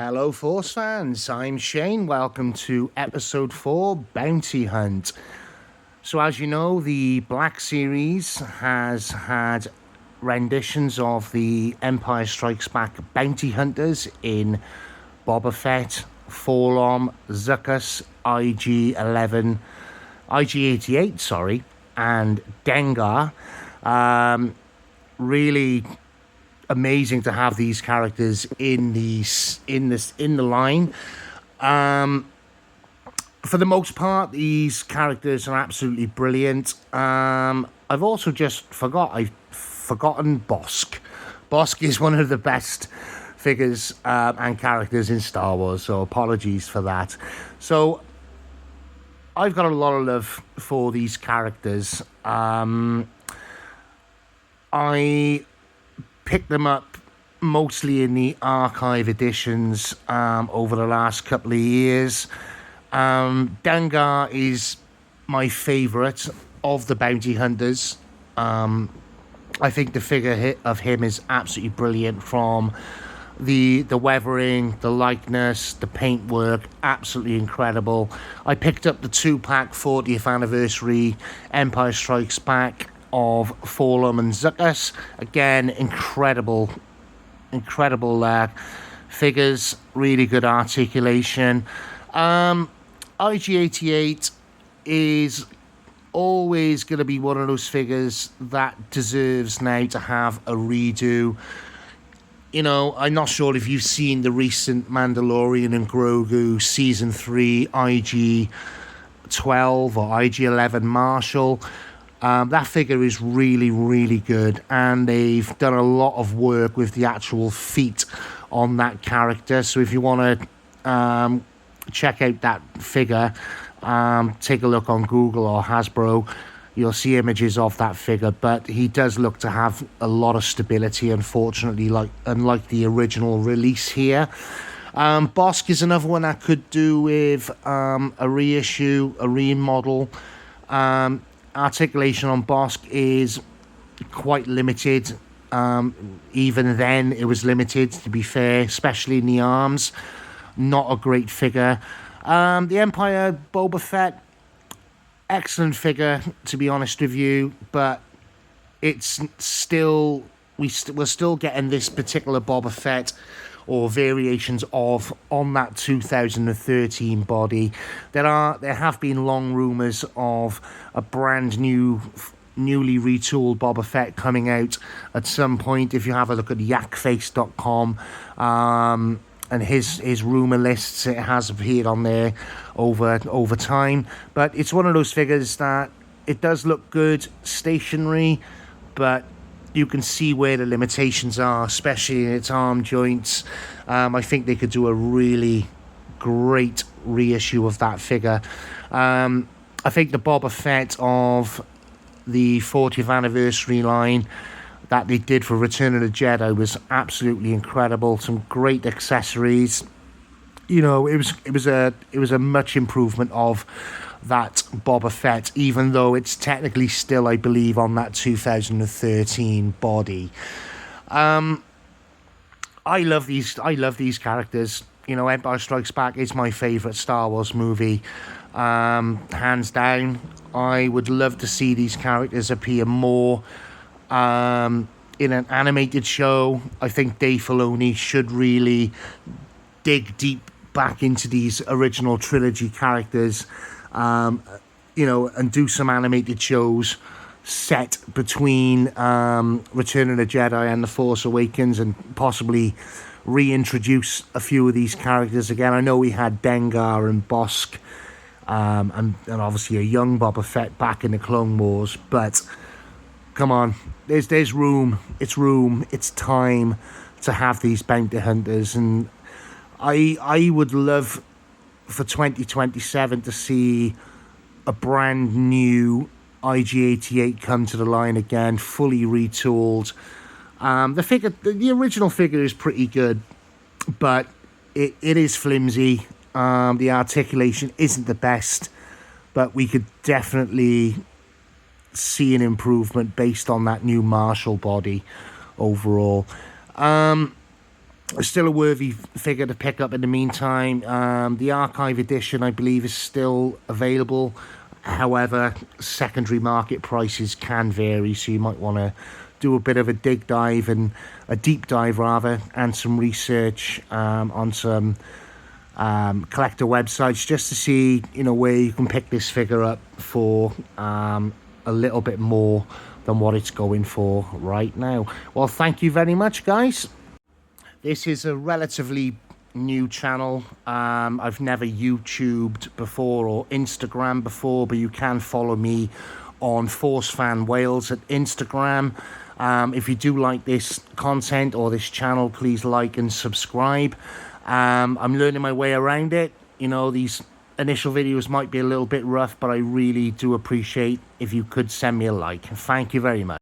Hello, Force fans. I'm Shane. Welcome to episode 4 Bounty Hunt. So, as you know, the Black Series has had renditions of the Empire Strikes Back Bounty Hunters in Boba Fett, Forlom, Zuckuss, IG-88, and Dengar. Really amazing to have these characters in the line. For the most part, these characters are absolutely brilliant. I've also just forgotten Bosk. Bosk is one of the best figures and characters in Star Wars, so apologies for that. So I've got a lot of love for these characters. I picked them up mostly in the archive editions over the last couple of years. Dengar is my favourite of the bounty hunters. I think the figure of him is absolutely brilliant, from the weathering, the likeness, the paintwork, absolutely incredible. I picked up the 2-pack 40th anniversary Empire Strikes Back of Forlom and Zuckuss. Again, incredible figures, really good articulation. IG-88 is always going to be one of those figures that deserves now to have a redo. You know, I'm not sure if you've seen the recent Mandalorian and Grogu Season 3 IG-12 or IG-11 Marshall. That figure is really, really good, and they've done a lot of work with the actual feet on that character. So if you want to check out that figure, take a look on Google or Hasbro. You'll see images of that figure, but he does look to have a lot of stability, unfortunately, unlike the original release here. Bosk is another one that could do with a reissue, a remodel. Articulation on Bosk is quite limited. Even then, it was limited, to be fair, especially in the arms. Not a great figure. The Empire Boba Fett, excellent figure, to be honest with you, but it's still we're still getting this particular Boba Fett or variations of on that 2013 body. There have been long rumours of a brand new, newly retooled Boba Fett coming out at some point. If you have a look at yakface.com and his rumour lists, it has appeared on there over time. But it's one of those figures that it does look good stationary, but you can see where the limitations are, especially in its arm joints. I think they could do a really great reissue of that figure. I think the Boba Fett of the 40th anniversary line that they did for Return of the Jedi was absolutely incredible. Some great accessories. You know, it was a much improvement of that Boba Fett, even though it's technically still, I believe, on that 2013 body. I love these characters. You know, Empire Strikes Back is my favourite Star Wars movie, hands down. I would love to see these characters appear more in an animated show. I think Dave Filoni should really dig deep back into these original trilogy characters, you know, and do some animated shows set between Return of the Jedi and The Force Awakens, and possibly reintroduce a few of these characters again. I know we had Dengar and Bosk, and obviously a young Boba Fett back in the Clone Wars, but come on, there's room. It's time to have these bounty hunters, and I would love for 2027 to see a brand new IG-88 come to the line again, fully retooled. The original figure is pretty good, but it is flimsy. The articulation isn't the best, but we could definitely see an improvement based on that new Marshall body overall. Still a worthy figure to pick up in the meantime. The archive edition, I believe, is still available. However, secondary market prices can vary, so you might want to do a bit of a deep dive, rather, and some research on some collector websites, just to see, where you can pick this figure up for a little bit more than what it's going for right now. Well, thank you very much, guys. This is a relatively new channel. I've never YouTubed before or Instagram before, but you can follow me on Force Fan Wales at Instagram. If you do like this content or this channel, please like and subscribe. I'm learning my way around it. These initial videos might be a little bit rough, but I really do appreciate if you could send me a like. Thank you very much.